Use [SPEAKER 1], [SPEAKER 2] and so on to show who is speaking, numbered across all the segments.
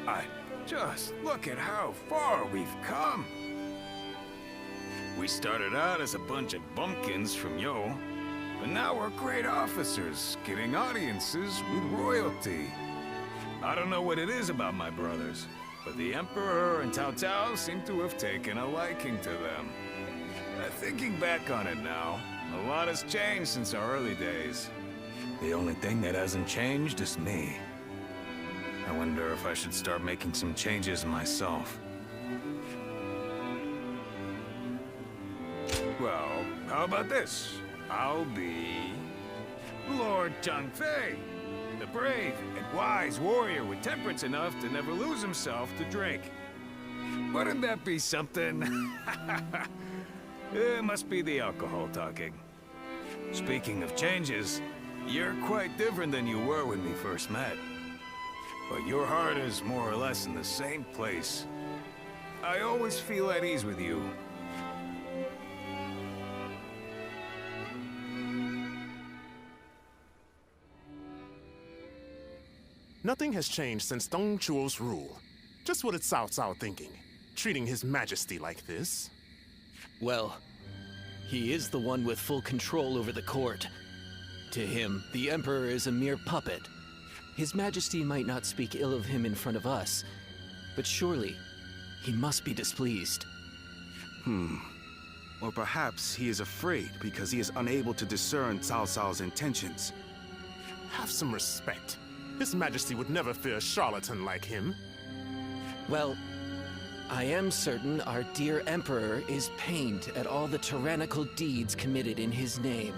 [SPEAKER 1] God! Just look at how far we've come! We started out as a bunch of bumpkins from Yo, but now we're great officers, getting audiences with royalty. I don't know what it is about my brothers, but the Emperor and Cao Cao seem to have taken a liking to them. Thinking back on it now, a lot has changed since our early days. The only thing that hasn't changed is me. I wonder if I should start making some changes myself. Well, how about this? I'll be Lord Zhangfei, the brave and wise warrior with temperance enough to never lose himself to drink. Wouldn't that be something? It must be the alcohol talking. Speaking of changes, you're quite different than you were when we first met. But your heart is more or less in the same place. I always feel at ease with you.
[SPEAKER 2] Nothing has changed since Dong Zhuo's rule. Just what is Cao Cao thinking? Treating His Majesty like this?
[SPEAKER 3] Well, he is the one with full control over the court. To him, the Emperor is a mere puppet. His Majesty might not speak ill of him in front of us, but surely he must be displeased.
[SPEAKER 4] Or perhaps he is afraid because he is unable to discern Cao Cao's intentions.
[SPEAKER 2] Have some respect. His Majesty would never fear a charlatan like him.
[SPEAKER 3] Well, I am certain our dear Emperor is pained at all the tyrannical deeds committed in his name.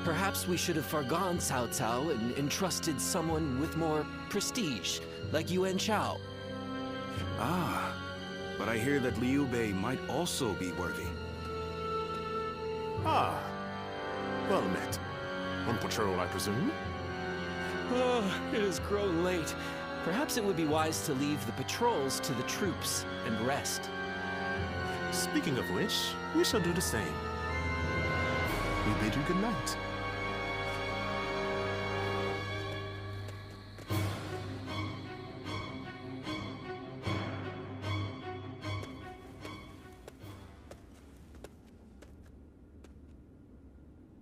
[SPEAKER 3] Perhaps we should have forgone Cao Cao and entrusted someone with more prestige, like Yuan Shao.
[SPEAKER 4] Ah, but I hear that Liu Bei might also be worthy.
[SPEAKER 2] Ah, well met. On patrol, I presume?
[SPEAKER 3] Oh, it has grown late. Perhaps it would be wise to leave the patrols to the troops and rest.
[SPEAKER 2] Speaking of which, we shall do the same. We bid you good night.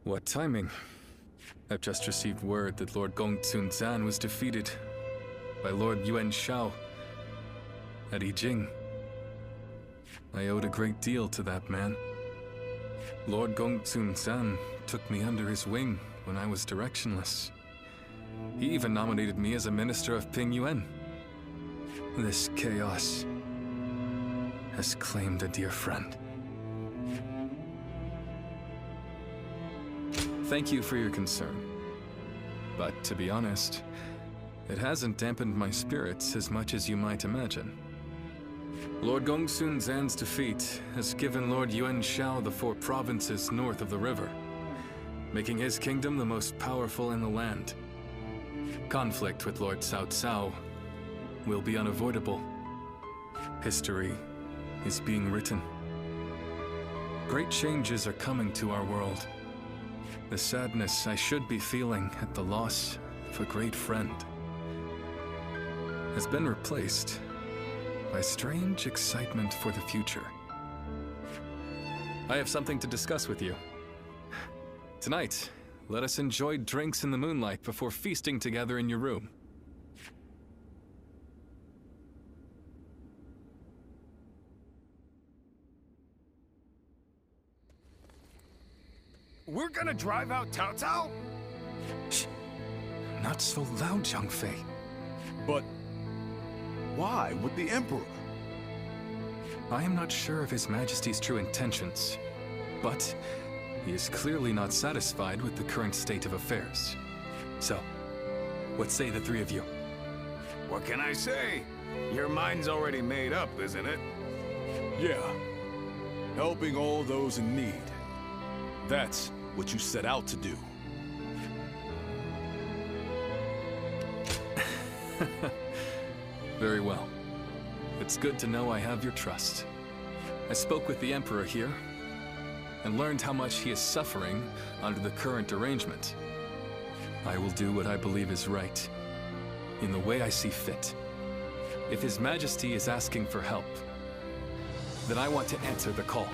[SPEAKER 5] What timing? I've just received word that Lord Gongsun Zan was defeated by Lord Yuan Shao at Yijing. I owed a great deal to that man. Lord Gongsun Zan took me under his wing when I was directionless. He even nominated me as a minister of Ping Yuan. This chaos has claimed a dear friend. Thank you for your concern. But to be honest, it hasn't dampened my spirits as much as you might imagine. Lord Gongsun Zan's defeat has given Lord Yuan Shao the 4 provinces north of the river, making his kingdom the most powerful in the land. Conflict with Lord Cao Cao will be unavoidable. History is being written. Great changes are coming to our world. The sadness I should be feeling at the loss of a great friend has been replaced by strange excitement for the future. I have something to discuss with you. Tonight, let us enjoy drinks in the moonlight before feasting together in your room.
[SPEAKER 1] We're gonna drive out Cao Cao?
[SPEAKER 5] Shh! Not so loud, Zhangfei.
[SPEAKER 4] But why with the Emperor?
[SPEAKER 5] I am not sure of His Majesty's true intentions, but he is clearly not satisfied with the current state of affairs. So, what say the 3 of you?
[SPEAKER 1] What can I say? Your mind's already made up, isn't it?
[SPEAKER 6] Yeah. Helping all those in need. That's what you set out to do.
[SPEAKER 5] Very well. It's good to know I have your trust. I spoke with the Emperor here, and learned how much he is suffering under the current arrangement. I will do what I believe is right, in the way I see fit. If His Majesty is asking for help, then I want to answer the call.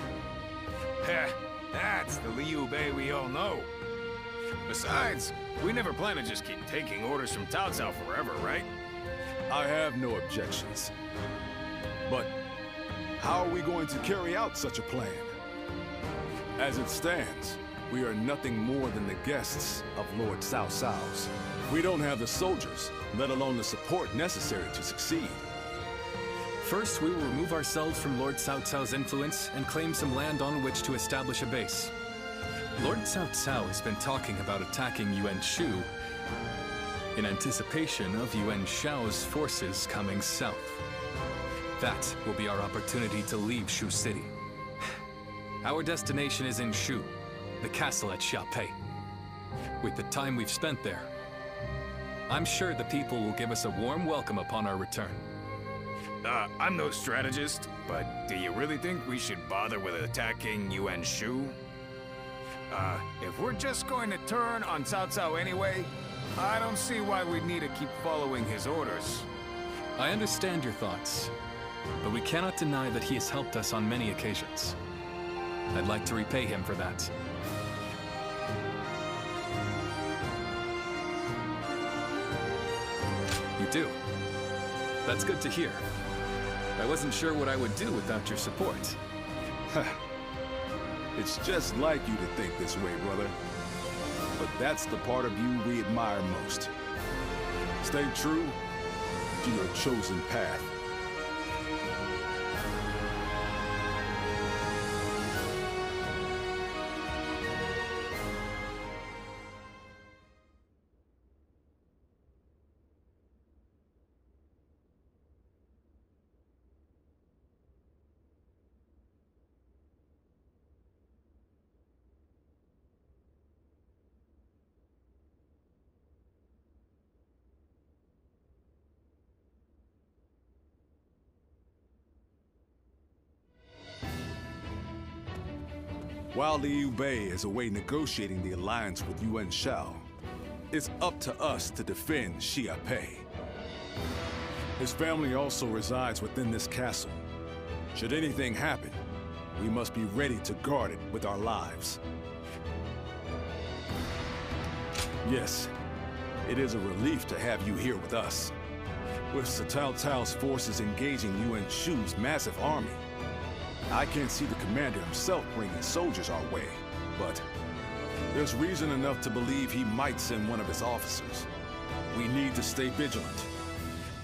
[SPEAKER 1] Heh, that's the Liu Bei we all know. Besides, we never plan to just keep taking orders from Cao Cao forever, right?
[SPEAKER 6] I have no objections. But how are we going to carry out such a plan? As it stands, we are nothing more than the guests of Lord Cao Cao's. We don't have the soldiers, let alone the support necessary to succeed.
[SPEAKER 5] First, we will remove ourselves from Lord Cao Cao's influence and claim some land on which to establish a base. Lord Cao Cao has been talking about attacking Yuan Shu in anticipation of Yuan Shao's forces coming south. That will be our opportunity to leave Shu City. Our destination is in Shu, the castle at Xiapei. With the time we've spent there, I'm sure the people will give us a warm welcome upon our return.
[SPEAKER 1] I'm no strategist, but do you really think we should bother with attacking Yuan Shu? If we're just going to turn on Cao Cao anyway, I don't see why we'd need to keep following his orders.
[SPEAKER 5] I understand your thoughts, but we cannot deny that he has helped us on many occasions. I'd like to repay him for that. You do? That's good to hear. I wasn't sure what I would do without your support.
[SPEAKER 6] It's just like you to think this way, brother. But that's the part of you we admire most. Stay true to your chosen path. While Liu Bei is away negotiating the alliance with Yuan Shao, it's up to us to defend Xiapei. His family also resides within this castle. Should anything happen, we must be ready to guard it with our lives. Yes, it is a relief to have you here with us. With Cao Cao's forces engaging Yuan Shu's massive army, I can't see the commander himself bringing soldiers our way, but there's reason enough to believe he might send one of his officers. We need to stay vigilant.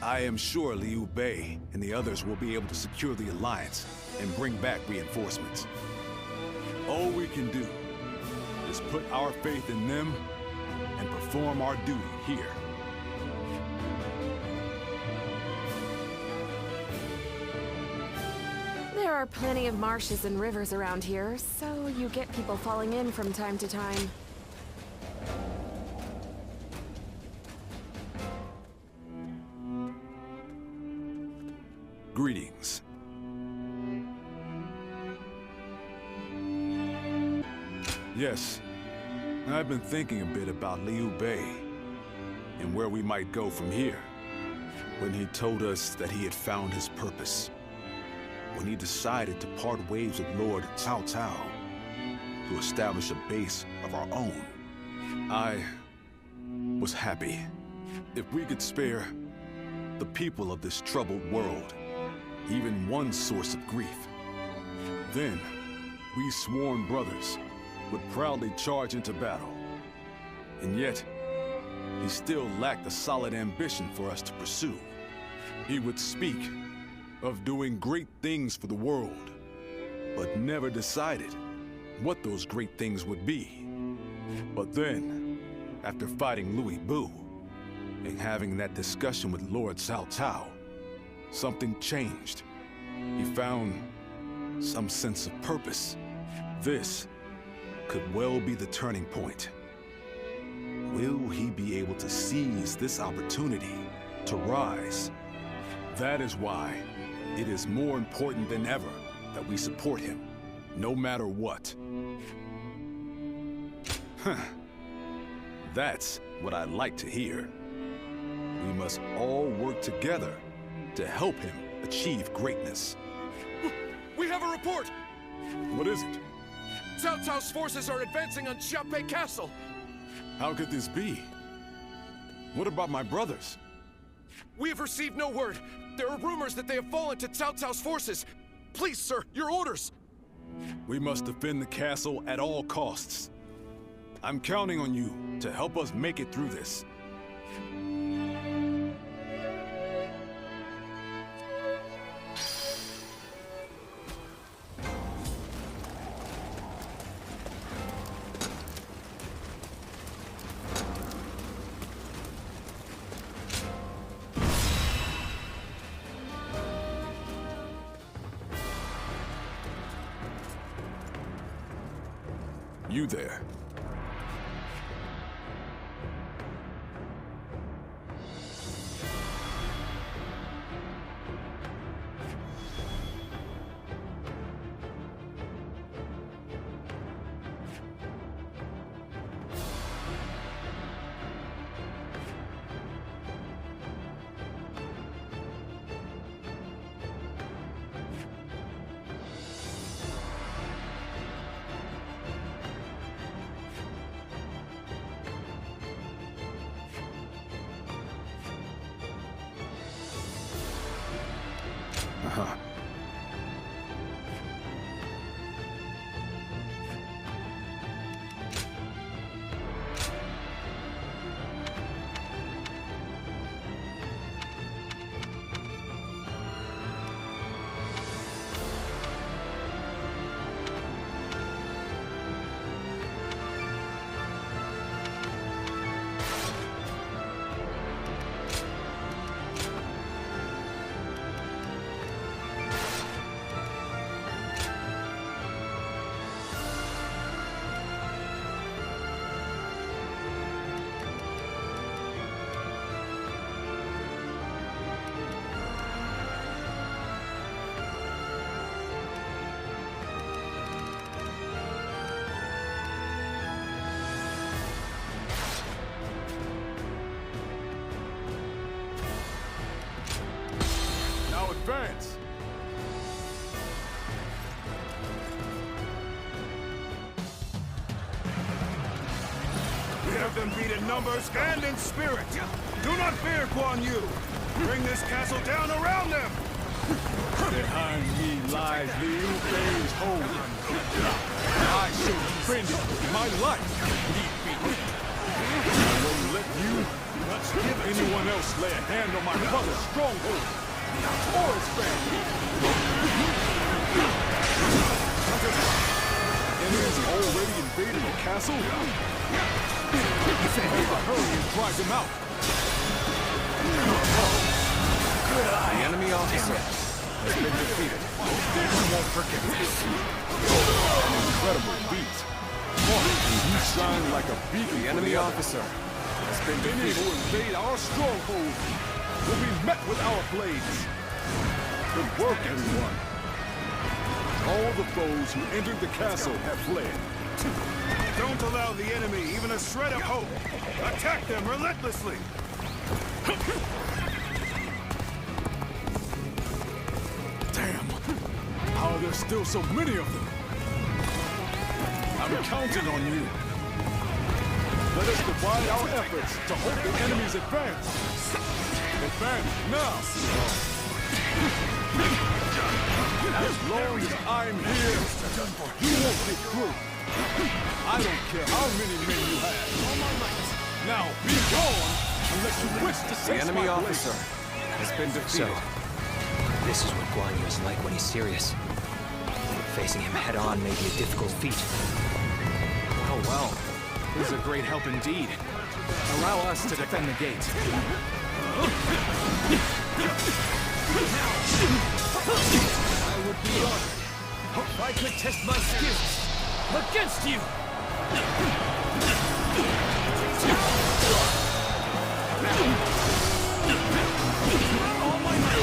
[SPEAKER 6] I am sure Liu Bei and the others will be able to secure the alliance and bring back reinforcements. All we can do is put our faith in them and perform our duty here.
[SPEAKER 7] There are plenty of marshes and rivers around here, so you get people falling in from time to time.
[SPEAKER 6] Greetings. Yes, I've been thinking a bit about Liu Bei and where we might go from here. When he told us that he had found his purpose. When he decided to part ways with Lord Cao Cao to establish a base of our own. I was happy. If we could spare the people of this troubled world even one source of grief, then we sworn brothers would proudly charge into battle. And yet, he still lacked a solid ambition for us to pursue. He would speak of doing great things for the world, but never decided what those great things would be. But then, after fighting Louis Bu and having that discussion with Lord Cao Cao, something changed. He found some sense of purpose. This could well be the turning point. Will he be able to seize this opportunity to rise? That is why it is more important than ever that we support him, no matter what. That's what I like to hear. We must all work together to help him achieve greatness.
[SPEAKER 8] We have a report!
[SPEAKER 6] What is it?
[SPEAKER 8] Cao Cao's forces are advancing on Xiaopei Castle!
[SPEAKER 6] How could this be? What about my brothers?
[SPEAKER 8] We have received no word. There are rumors that they have fallen to Cao Cao's forces. Please, sir, your orders!
[SPEAKER 6] We must defend the castle at all costs. I'm counting on you to help us make it through this. You there. Uh-huh. Advance!
[SPEAKER 1] We have them beat in numbers and in spirit. Do not fear, Guan Yu. Bring this castle down around them.
[SPEAKER 6] Behind me lies Liu Bei's home. I shall defend it with my life. I won't let you or anyone else lay a hand on my brother's stronghold. Or his family. Enemies already invaded the castle? I hurry and drive them out.
[SPEAKER 8] The enemy officer has been defeated. We won't forget this.
[SPEAKER 6] An incredible feat. You shine like a beacon.
[SPEAKER 8] The enemy officer has been
[SPEAKER 6] Any
[SPEAKER 8] defeated.
[SPEAKER 6] who invade our stronghold will be met with our blades. Good work, everyone. All the foes who entered the castle have fled.
[SPEAKER 1] Don't allow the enemy even a shred of hope. Attack them relentlessly.
[SPEAKER 6] Damn! How are there still so many of them? I'm counting on you. Let us divide our efforts to halt the enemy's advance. Advance now! As long as I'm here, you won't get through. I don't care how many men you have. Now be gone unless you wish to
[SPEAKER 8] The
[SPEAKER 6] taste
[SPEAKER 8] enemy
[SPEAKER 6] my
[SPEAKER 8] officer has been defeated.
[SPEAKER 9] This is what Guan Yu is like when he's serious. Facing him head-on may be a difficult feat.
[SPEAKER 8] Oh well. This is a great help indeed. Allow us to defend the gate. I would be honored if I could test my skills against you! All my might!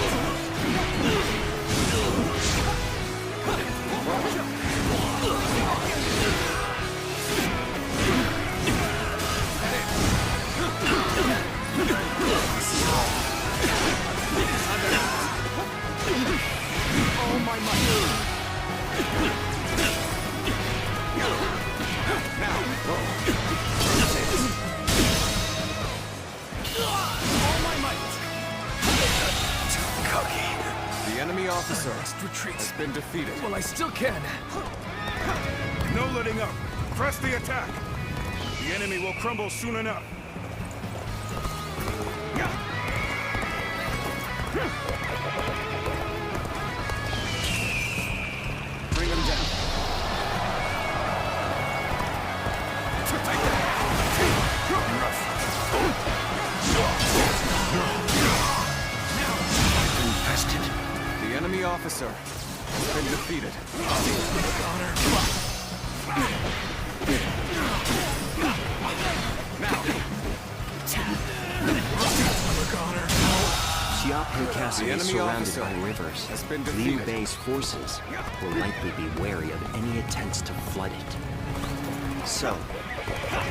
[SPEAKER 4] officer has been defeated.
[SPEAKER 8] Well, I still can.
[SPEAKER 6] No letting up. Press the attack. The enemy will crumble soon enough.
[SPEAKER 4] Bring him down.
[SPEAKER 9] Infested.
[SPEAKER 4] The enemy officer has been defeated.
[SPEAKER 9] Xiape Castle
[SPEAKER 4] The
[SPEAKER 9] is
[SPEAKER 4] enemy
[SPEAKER 9] surrounded
[SPEAKER 4] officer
[SPEAKER 9] by rivers.
[SPEAKER 4] has been
[SPEAKER 9] Liu
[SPEAKER 4] defeated.
[SPEAKER 9] Bei's forces will likely be wary of any attempts to flood it. So,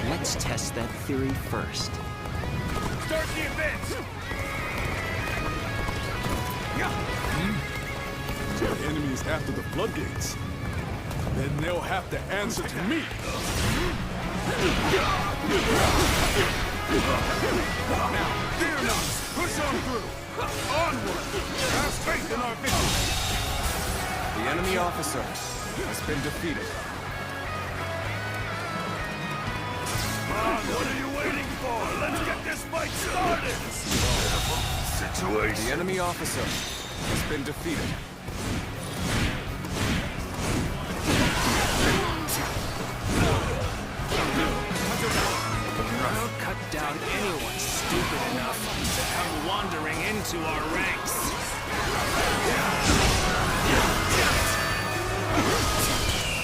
[SPEAKER 9] let's test that theory first.
[SPEAKER 6] Start the advance! The enemy is after the floodgates. Then they'll have to answer to me. Now, fear not. Push on through. Onward. Have faith in our victory.
[SPEAKER 4] The enemy officer has been defeated.
[SPEAKER 6] Come on, what are you waiting for? Let's get this fight started. Situation.
[SPEAKER 4] The enemy officer has been defeated.
[SPEAKER 1] I'll cut down anyone stupid enough to come wandering into our ranks.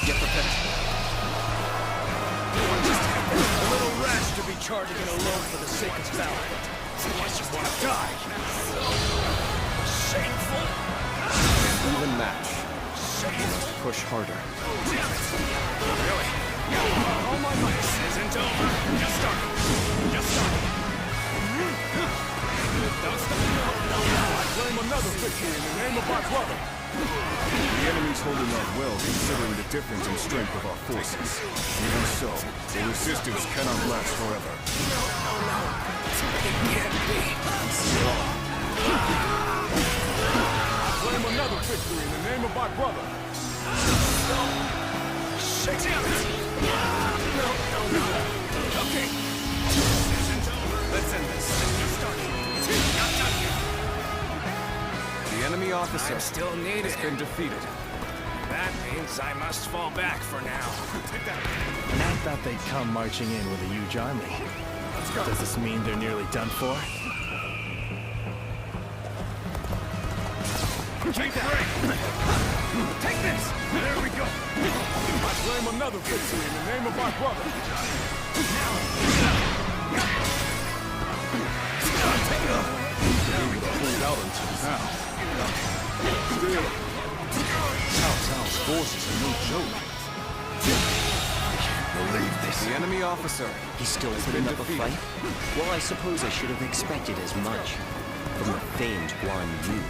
[SPEAKER 8] Get prepared.
[SPEAKER 1] A little rash to be charging it alone for the sake of valor. Unless you want to die. Shameful.
[SPEAKER 4] Even match. Push harder.
[SPEAKER 1] Really? All my might. This isn't over. Just started. Just started. Don't stop.
[SPEAKER 6] I claim another victory in the name of our brother.
[SPEAKER 4] The enemy's holding out well, considering the difference in strength of our forces. Even so, the resistance cannot last forever.
[SPEAKER 1] It can't be.
[SPEAKER 6] Claim another victory in the name of our brother.
[SPEAKER 1] Shake it. No. Okay. This isn't over. Let's end this. Just started. Not done yet.
[SPEAKER 4] The enemy officer
[SPEAKER 1] Still needed.
[SPEAKER 4] has been defeated.
[SPEAKER 1] That means I must fall back for now.
[SPEAKER 10] I thought they'd come marching in with a huge army. Does this mean they're nearly done for?
[SPEAKER 6] Take that!
[SPEAKER 1] Take this!
[SPEAKER 6] There we go! I claim another victory in the name of our brother. Able to hold out until now. Still, Cao Cao's forces are no joke.
[SPEAKER 1] Believe this.
[SPEAKER 4] The enemy officer
[SPEAKER 9] He's still
[SPEAKER 4] has
[SPEAKER 9] putting
[SPEAKER 4] been
[SPEAKER 9] up a
[SPEAKER 4] defeated.
[SPEAKER 9] fight? Well, I suppose I should have expected as much from the famed Guan Yu.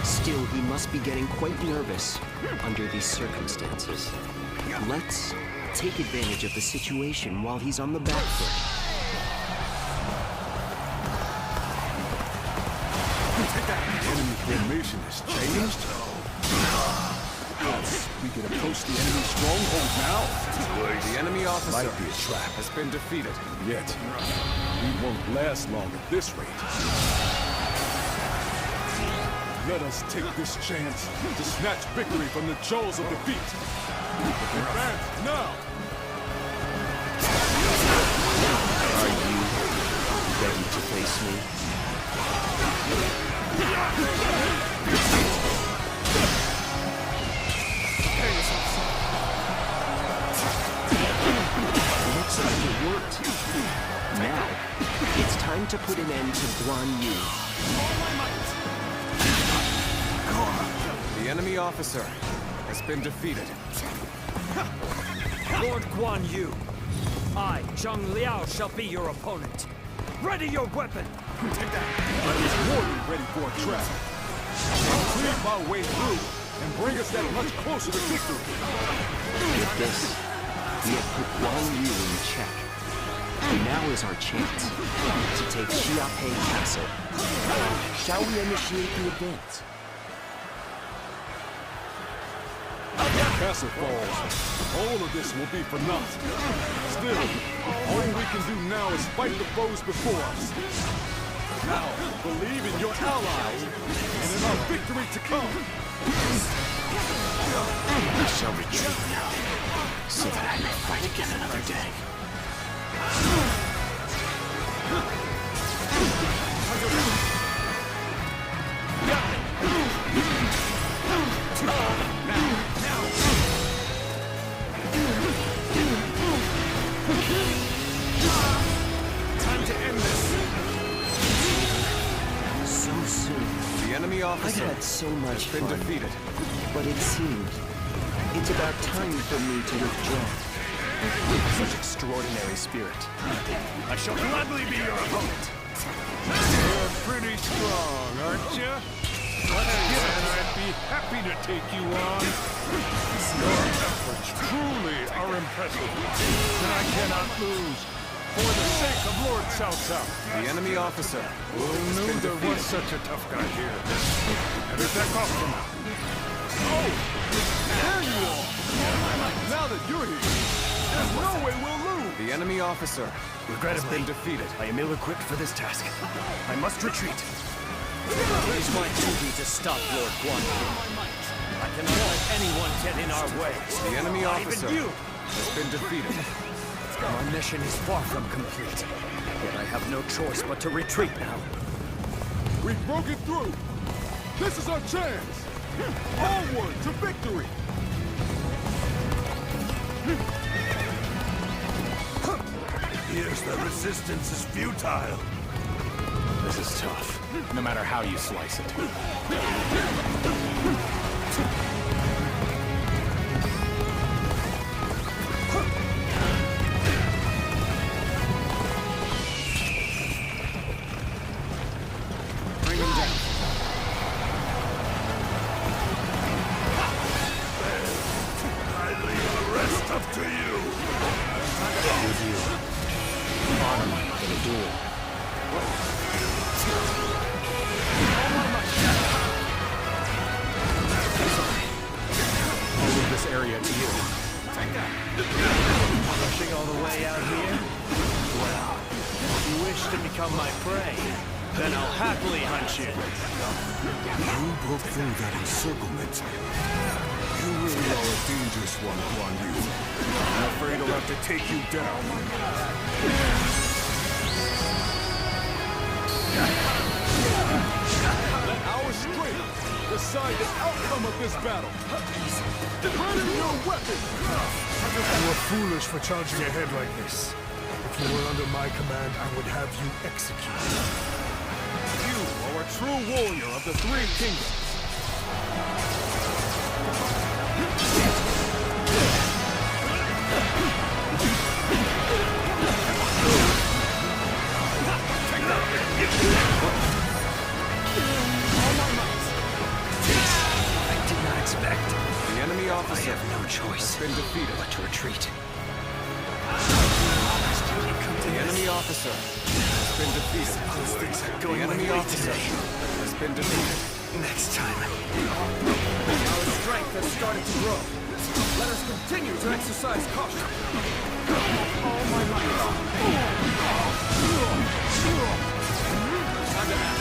[SPEAKER 9] Still, he must be getting quite nervous under these circumstances. Let's take advantage of the situation while he's on the back foot.
[SPEAKER 6] Enemy formation has changed. Yes, we can approach the enemy stronghold now.
[SPEAKER 4] The enemy officer
[SPEAKER 6] Might be a trap.
[SPEAKER 4] has been defeated.
[SPEAKER 6] Yet, we won't last long at this rate. Let us take this chance to snatch victory from the jaws of defeat. Advance now!
[SPEAKER 9] Are you ready to face me? Looks like it worked. Now, it's time to put an end to Guan Yu.
[SPEAKER 4] The enemy officer has been defeated.
[SPEAKER 11] Lord Guan Yu, I, Zhang Liao, shall be your opponent. Ready your weapon!
[SPEAKER 6] But he's more than ready for a trap. I'll cleave our way through and bring us that much closer to victory.
[SPEAKER 9] With this, we have put Guan Yu in check. Now is our chance to take Xiape Castle. Shall we initiate the advance?
[SPEAKER 6] castle falls, all of this will be for naught. Still, all we can do now is fight the foes before us. Now, believe in your allies and in our victory to come.
[SPEAKER 2] I shall retreat now, so that I may fight again another day.
[SPEAKER 1] Time to end this.
[SPEAKER 9] So soon.
[SPEAKER 8] The enemy
[SPEAKER 9] I've
[SPEAKER 8] officer
[SPEAKER 9] had so much
[SPEAKER 8] has been
[SPEAKER 9] fun,
[SPEAKER 8] defeated.
[SPEAKER 9] but it seemed it's about time for me to withdraw.
[SPEAKER 10] Such extraordinary spirit.
[SPEAKER 1] I shall gladly be your opponent. You're pretty strong, aren't you? Again, I'd be happy to take you on. Your efforts truly are impressive, and I cannot lose. For the sake of Lord Cao Cao.
[SPEAKER 8] The enemy officer
[SPEAKER 1] Who knew there was such a tough guy here? Better back off from now.
[SPEAKER 6] Oh! There you are! Now that you're here, there's no way we'll lose!
[SPEAKER 8] The enemy officer has
[SPEAKER 11] Regrettably,
[SPEAKER 8] been defeated.
[SPEAKER 11] I am ill-equipped for this task. I must retreat. It is my duty to stop Lord Guan. I cannot let anyone get in our way.
[SPEAKER 8] The enemy
[SPEAKER 11] Not
[SPEAKER 8] officer
[SPEAKER 11] even you!
[SPEAKER 8] has been defeated.
[SPEAKER 11] My mission is far from complete. Yet I have no choice but to retreat now.
[SPEAKER 6] We've broken through! This is our chance! Onward to victory!
[SPEAKER 1] Here's the resistance is futile.
[SPEAKER 10] This is tough, no matter how you slice it.
[SPEAKER 8] Bring him down.
[SPEAKER 1] I leave the rest up to you.
[SPEAKER 10] With you. Honor me in a duel. I'll leave this area to you.
[SPEAKER 11] Rushing all the way out here? Well, if you wish to become my prey, then I'll happily hunt you.
[SPEAKER 6] You broke through that encirclement. You really are a dangerous one, Guan Yu. I'm afraid I'll have to take you down. Let our strength decide the outcome of this battle. Ready your weapon!
[SPEAKER 12] You were foolish for charging ahead like this. If you were under my command, I would have you executed.
[SPEAKER 6] You are a true warrior of the Three Kingdoms.
[SPEAKER 9] I did not expect.
[SPEAKER 8] The enemy officer
[SPEAKER 9] I have no choice
[SPEAKER 8] has been defeated.
[SPEAKER 9] but to retreat.
[SPEAKER 8] The enemy officer has been defeated. The enemy officer has been defeated.
[SPEAKER 9] Next time.
[SPEAKER 8] Our strength has started to grow. Let us continue to exercise caution. All my might. Time to act.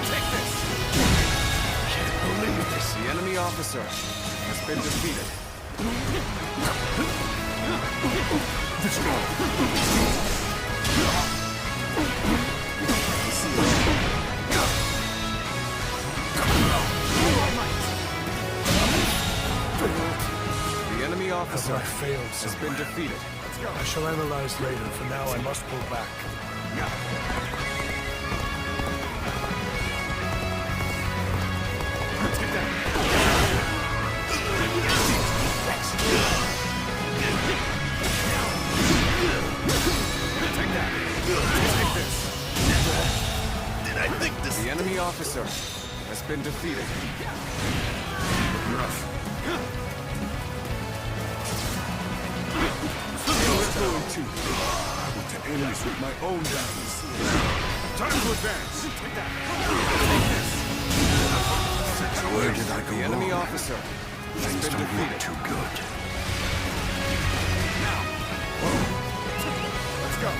[SPEAKER 8] Take this.
[SPEAKER 9] Can't believe this.
[SPEAKER 8] The enemy officer has been defeated. The enemy officer
[SPEAKER 12] I failed
[SPEAKER 8] has been defeated.
[SPEAKER 12] I shall analyze later. For now, I must pull back.
[SPEAKER 1] Let's get down. Take that. Take this. Did I think this?
[SPEAKER 8] The enemy officer has been defeated.
[SPEAKER 1] Rough.
[SPEAKER 6] We're going to. I want to end this with my own guns. Time to advance!
[SPEAKER 4] Where did I go
[SPEAKER 8] The enemy
[SPEAKER 4] wrong?
[SPEAKER 8] officer has
[SPEAKER 4] Things
[SPEAKER 8] been
[SPEAKER 4] don't
[SPEAKER 8] defeated.
[SPEAKER 4] look too good.
[SPEAKER 6] Let's go!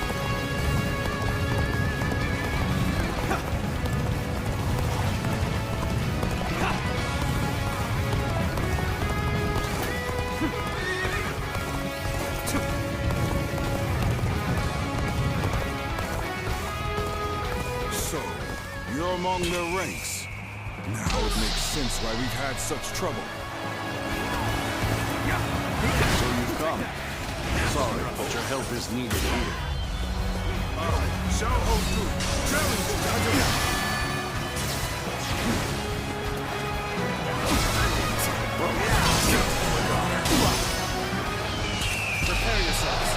[SPEAKER 6] So, you're among their ranks. Now it makes sense why we've had such trouble. So you've come. Sorry, but your help is needed here.
[SPEAKER 8] Prepare yourselves.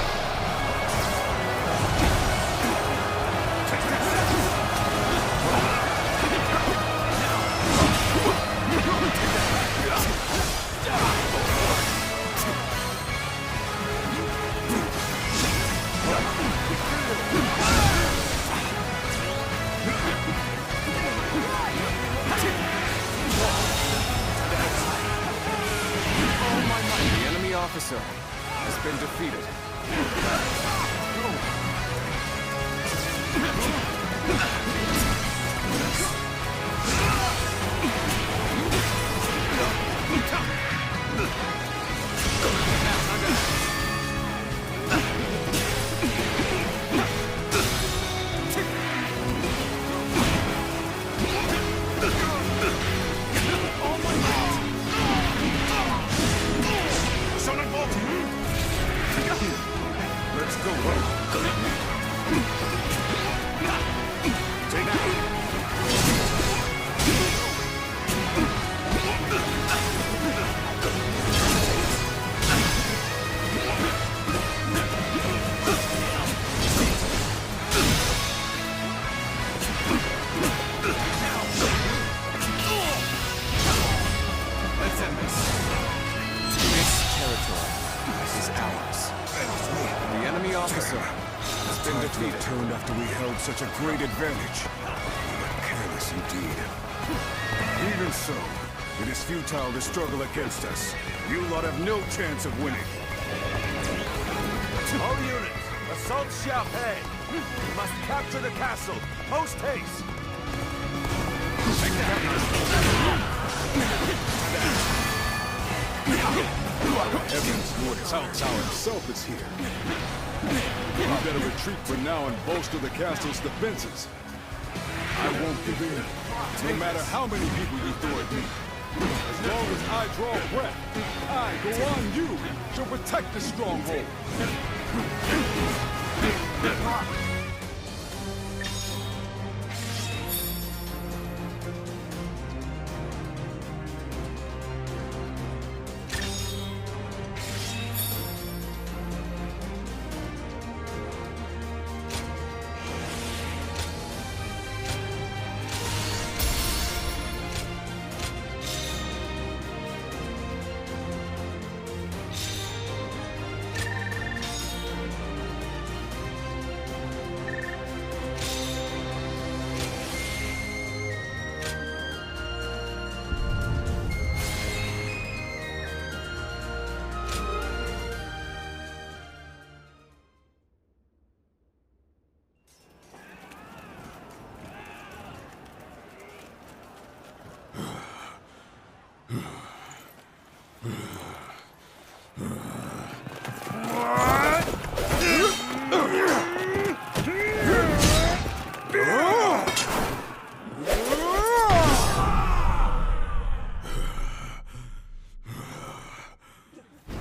[SPEAKER 8] The enemy officer has been defeated.
[SPEAKER 6] Let's go. Take that.
[SPEAKER 8] Let's end this. This territory is ours. The enemy officer has been
[SPEAKER 6] Tides
[SPEAKER 8] defeated.
[SPEAKER 6] returned after we held such a great advantage. Careless indeed. Even so, it is futile to struggle against us. You lot have no chance of winning.
[SPEAKER 11] All units, assault Xiaopei. We must capture the castle, post haste.
[SPEAKER 6] Heavens, Lord Cao Cao himself is here. We better retreat for now and bolster the castle's defenses. I won't give in, no matter how many people you throw at me. As long as I draw breath, I, Guan Yu, shall protect the stronghold.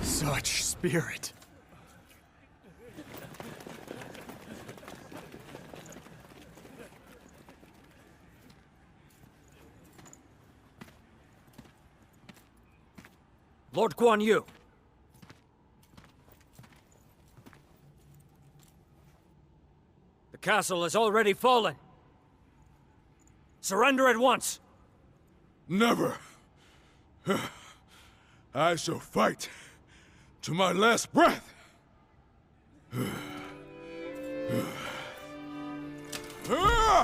[SPEAKER 10] Such spirit.
[SPEAKER 11] Lord Guan Yu. The castle has already fallen. Surrender at once.
[SPEAKER 6] Never. I shall fight to my last breath. Ah!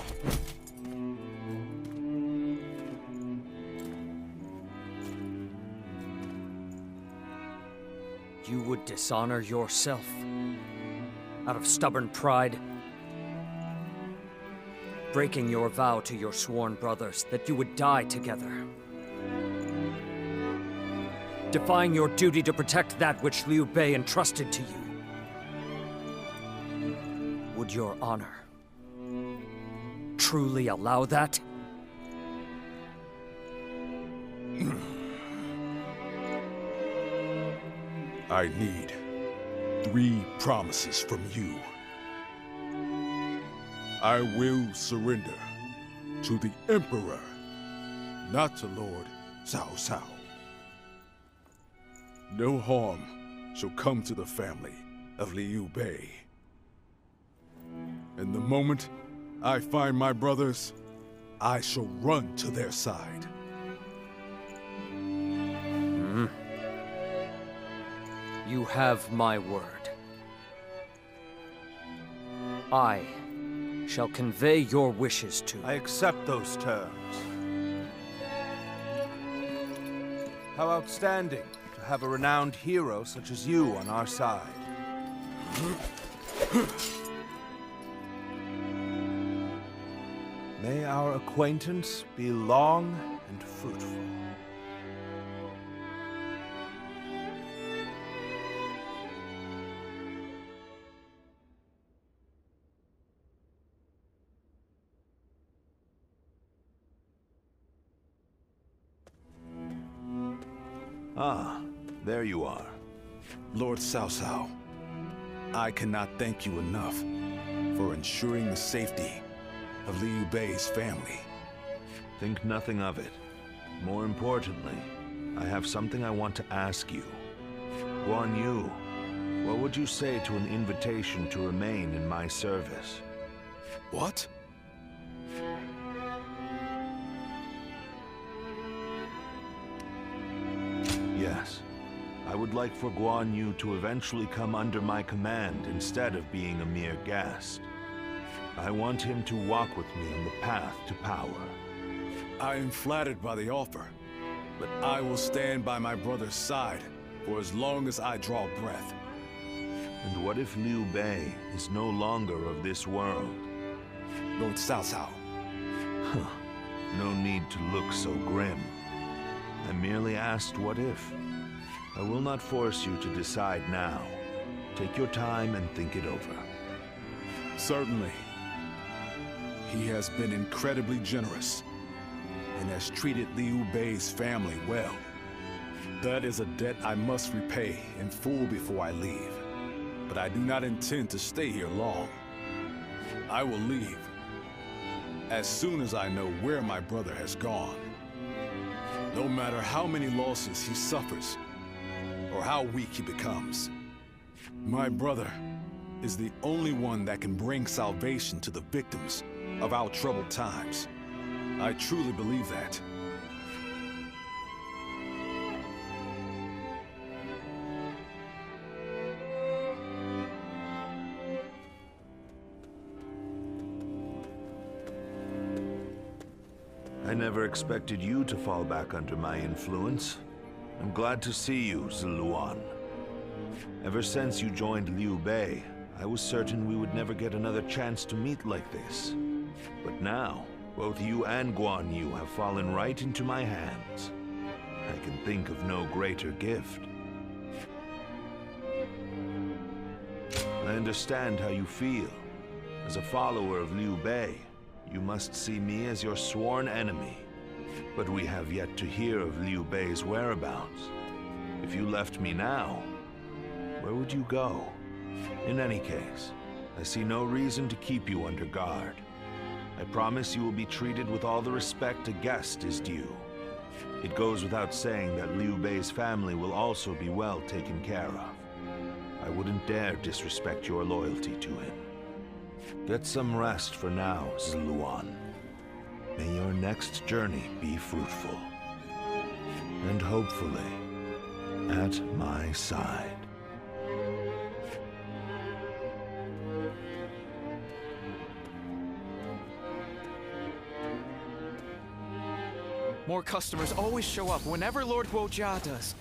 [SPEAKER 11] You would dishonor yourself out of stubborn pride, breaking your vow to your sworn brothers that you would die together, defying your duty to protect that which Liu Bei entrusted to you. Would your honor truly allow that?
[SPEAKER 6] I need 3 promises from you. I will surrender to the Emperor, not to Lord Cao Cao. No harm shall come to the family of Liu Bei. And the moment I find my brothers, I shall run to their side.
[SPEAKER 11] You have my word. I shall convey your wishes to...
[SPEAKER 8] I accept those terms. How outstanding to have a renowned hero such as you on our side. May our acquaintance be long and fruitful.
[SPEAKER 6] Ah, there you are. Lord Cao Cao, I cannot thank you enough for ensuring the safety of Liu Bei's family.
[SPEAKER 13] Think nothing of it. More importantly, I have something I want to ask you. Guan Yu, what would you say to an invitation to remain in my service?
[SPEAKER 6] What?
[SPEAKER 13] Yes. I would like for Guan Yu to eventually come under my command instead of being a mere guest. I want him to walk with me on the path to power.
[SPEAKER 6] I am flattered by the offer, but I will stand by my brother's side for as long as I draw breath.
[SPEAKER 13] And what if Liu Bei is no longer of this world?
[SPEAKER 6] Lord Cao Cao.
[SPEAKER 13] Huh. No need to look so grim. I merely asked what if. I will not force you to decide now. Take your time and think it over.
[SPEAKER 6] Certainly. He has been incredibly generous and has treated Liu Bei's family well. That is a debt I must repay in full before I leave. But I do not intend to stay here long. I will leave as soon as I know where my brother has gone. No matter how many losses he suffers, or how weak he becomes, my brother is the only one that can bring salvation to the victims of our troubled times. I truly believe that.
[SPEAKER 13] I never expected you to fall back under my influence. I'm glad to see you, Ziluan. Ever since you joined Liu Bei, I was certain we would never get another chance to meet like this. But now, both you and Guan Yu have fallen right into my hands. I can think of no greater gift. I understand how you feel. As a follower of Liu Bei, you must see me as your sworn enemy. But we have yet to hear of Liu Bei's whereabouts. If you left me now, where would you go? In any case, I see no reason to keep you under guard. I promise you will be treated with all the respect a guest is due. It goes without saying that Liu Bei's family will also be well taken care of. I wouldn't dare disrespect your loyalty to him. Get some rest for now, Ziluan. May your next journey be fruitful. And hopefully, at my side.
[SPEAKER 14] More customers always show up whenever Lord Guojia does.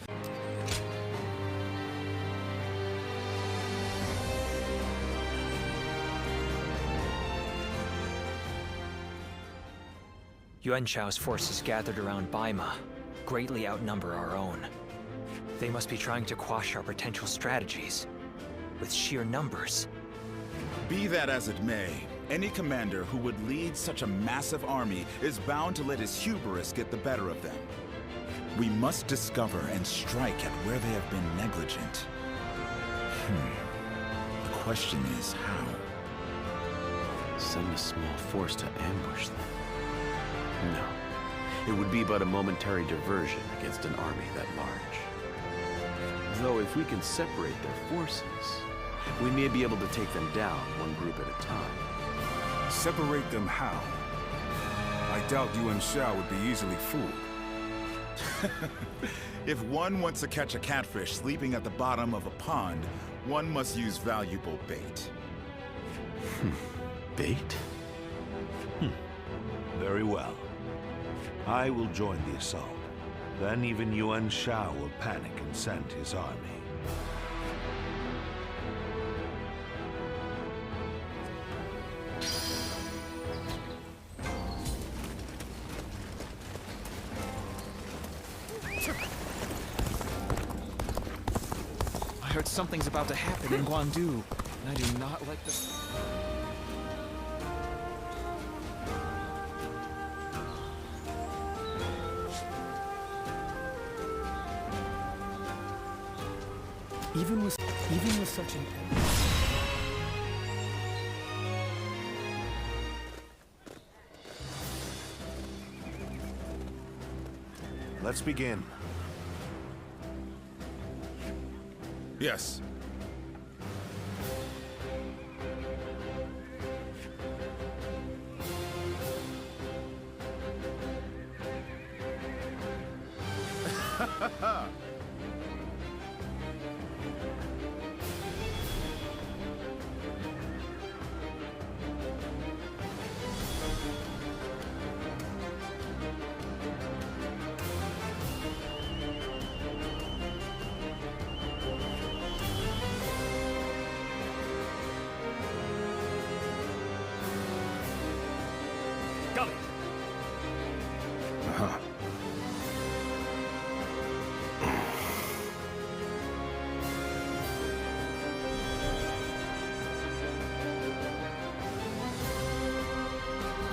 [SPEAKER 15] Yuan Shao's forces gathered around Baima greatly outnumber our own. They must be trying to quash our potential strategies with sheer numbers.
[SPEAKER 16] Be that as it may, any commander who would lead such a massive army is bound to let his hubris get the better of them. We must discover and strike at where they have been negligent. The question is how?
[SPEAKER 9] Send a small force to ambush them. No. It would be but a momentary diversion against an army that large. Though if we can separate their forces, we may be able to take them down one group at a time.
[SPEAKER 6] Separate them how? I doubt Yuan Shao would be easily fooled.
[SPEAKER 16] If one wants to catch a catfish sleeping at the bottom of a pond, one must use valuable bait.
[SPEAKER 9] Bait?
[SPEAKER 13] Very well. I will join the assault. Then even Yuan Shao will panic and send his army.
[SPEAKER 14] I heard something's about to happen in Guandu, and I do not like this. Even with such an...
[SPEAKER 13] Let's begin.
[SPEAKER 16] Yes.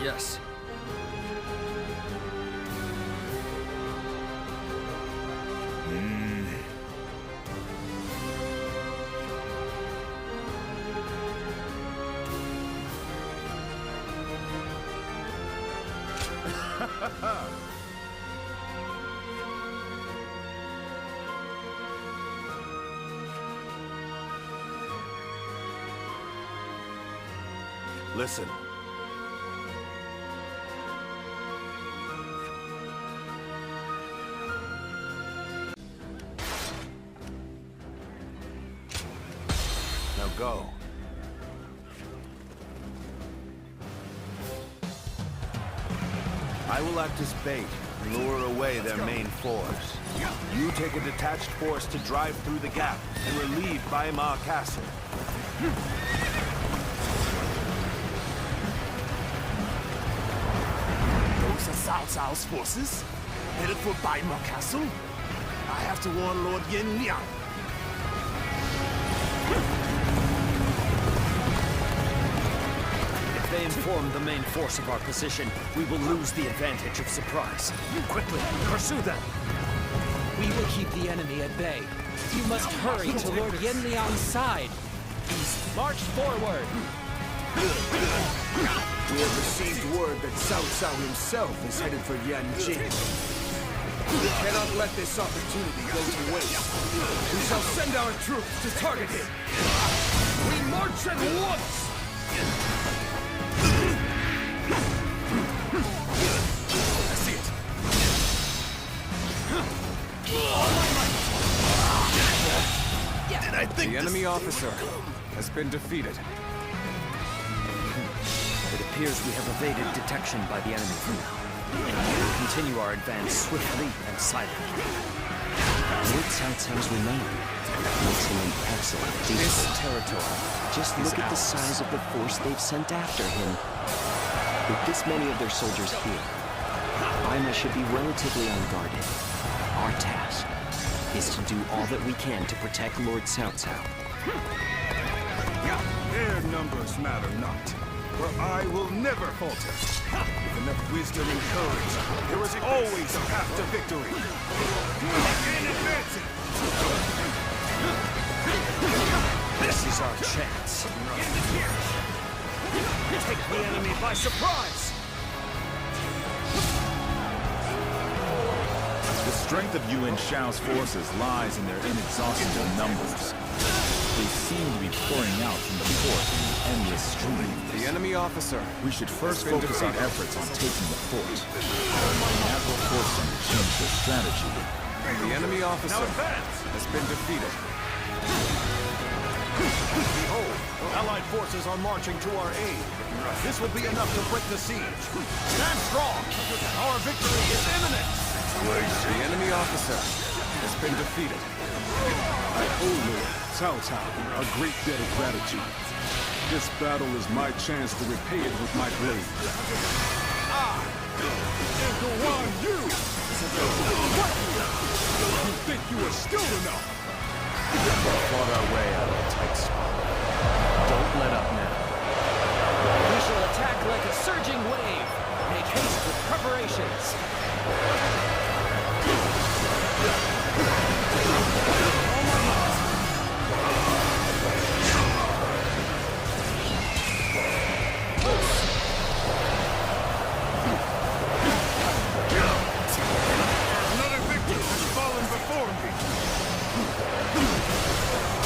[SPEAKER 8] Yes.
[SPEAKER 13] Listen. Now go. I will act as bait and lure away their main force. You take a detached force to drive through the gap and relieve Baima Castle.
[SPEAKER 2] Those are Cao Cao's forces, headed for Baima Castle. I have to warn Lord Yin Liang.
[SPEAKER 11] If they inform the main force of our position, we will lose the advantage of surprise.
[SPEAKER 14] Quickly, pursue them! We will keep the enemy at bay. You must hurry to Lord Yin Liang's side. East, march forward!
[SPEAKER 8] We have received word that Cao Cao himself is headed for Yanjing. We cannot let this opportunity go to waste. We shall send our troops to target him. We march at once!
[SPEAKER 14] I see it.
[SPEAKER 5] Did I think the enemy officer has been defeated?
[SPEAKER 11] It appears we have evaded detection by the enemy for now. We will continue our advance swiftly and silently.
[SPEAKER 9] Lord Cao Cao's remain makes him an excellent leader.
[SPEAKER 11] This territory
[SPEAKER 9] Just look at the size of the force they've sent after him. With this many of their soldiers here, Baima should be relatively unguarded. Our task is to do all that we can to protect Lord Cao Cao.
[SPEAKER 6] Their numbers matter not, for I will never falter. With enough wisdom and courage, there is always a path to victory. Begin advancing!
[SPEAKER 11] This is our chance. Take the enemy by surprise!
[SPEAKER 16] The strength of Yuan Shao's forces lies in their inexhaustible numbers. They seem to be pouring out from the fort in an endless stream.
[SPEAKER 4] The enemy officer.
[SPEAKER 16] We should first focus our efforts on taking the fort. That will force them to change their strategy.
[SPEAKER 4] The enemy officer has been defeated.
[SPEAKER 11] Behold, Allied forces are marching to our aid. This will be enough to break the siege. Stand strong! Our victory is imminent!
[SPEAKER 4] The enemy officer has been defeated.
[SPEAKER 6] I owe Lord Cao Cao a great debt of gratitude. This battle is my chance to repay it with my blade. And go on, you! What? You think you are skilled enough?
[SPEAKER 10] We fought our way out of a tight spot. Don't let up now.
[SPEAKER 14] We shall attack like a surging wave. Make haste with preparations.
[SPEAKER 6] Another victor has fallen before me.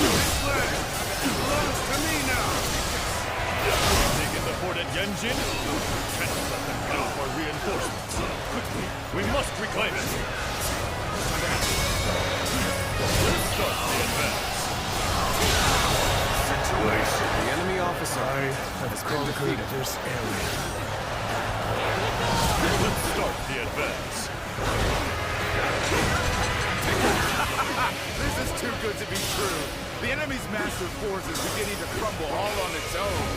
[SPEAKER 6] This land belongs to me now.
[SPEAKER 11] Taking the fort at Yanjin? Cannot let them go for reinforcements. Quickly, we must reclaim it. Let's start the advance.
[SPEAKER 4] Situation. The enemy officer
[SPEAKER 12] I've conquered this area.
[SPEAKER 11] Let's start the advance.
[SPEAKER 16] This is too good to be true. The enemy's massive force is beginning to crumble all on its own.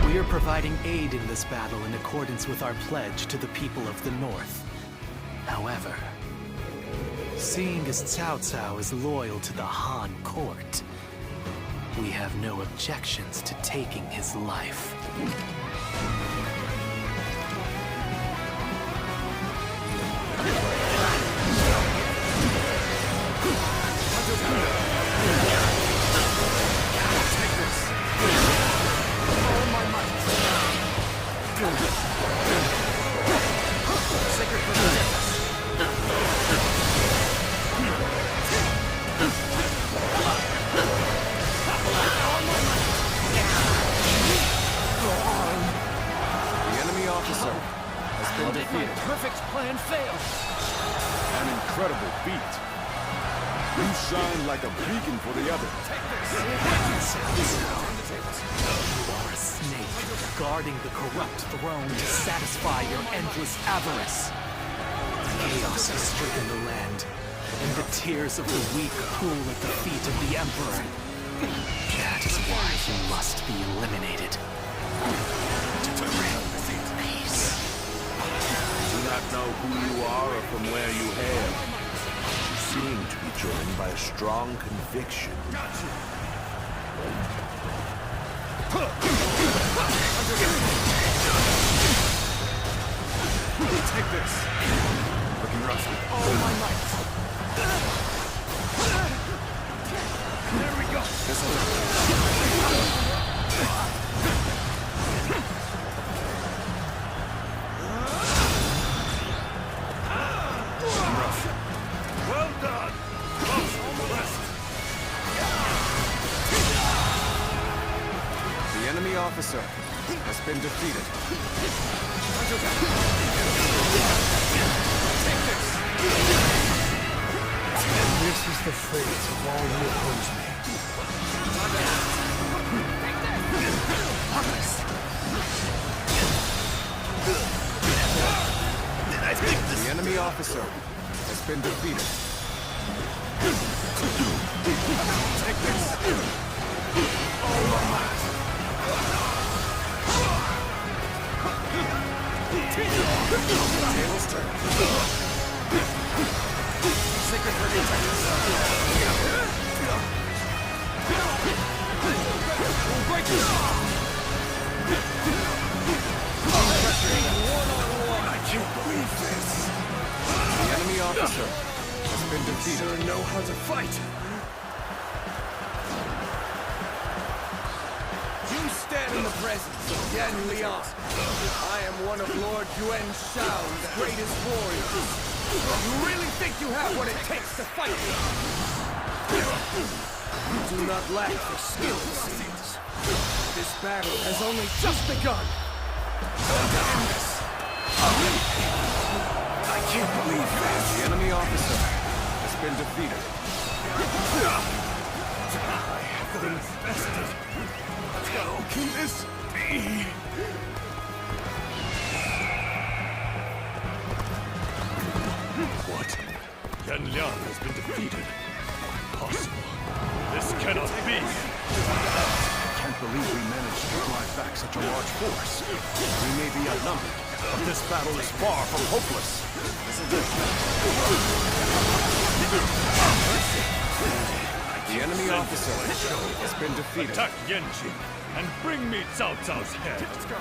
[SPEAKER 14] We are providing aid in this battle in accordance with our pledge to the people of the North. However, seeing as Cao Cao is loyal to the Han court, we have no objections to taking his life. Perfect plan failed.
[SPEAKER 6] An incredible feat. You shine like a beacon for the others.
[SPEAKER 14] You are a snake, guarding the corrupt throne to satisfy your endless avarice. Chaos has stricken the land, and the tears of the weak cool at the feet of the Emperor. That is why he must be eliminated. To bring peace.
[SPEAKER 13] Do not know who you are or from where you hail. You seem to be joined by a strong conviction.
[SPEAKER 6] Take this. Looking rough.
[SPEAKER 14] All my might.
[SPEAKER 6] There we go.
[SPEAKER 11] Well done!
[SPEAKER 4] The enemy officer has been defeated.
[SPEAKER 12] And this is the fate of all who oppose me.
[SPEAKER 4] The enemy officer has been defeated.
[SPEAKER 11] Take this! All my might! Tables turn. Sacred for detectives. We'll break this! I can't believe this!
[SPEAKER 4] The enemy officer has been defeated.
[SPEAKER 11] Sure know how to fight! You stand in the presence of Yan Liang. I am one of Lord Yuan Shao's greatest warriors. You really think you have what it takes to fight me? You do not lack for skill, it seems. This battle has only just begun. I can't believe this.
[SPEAKER 4] The enemy officer has been defeated.
[SPEAKER 11] I have been infested. How can this be?
[SPEAKER 12] What? Yan Liang has been defeated. Impossible. This cannot be.
[SPEAKER 4] I can't believe we managed to drive back such a large force. We may be outnumbered, but this battle is far from hopeless. The enemy officer has been defeated.
[SPEAKER 12] Attack Yanjin and bring me Cao Cao's head. Let's go.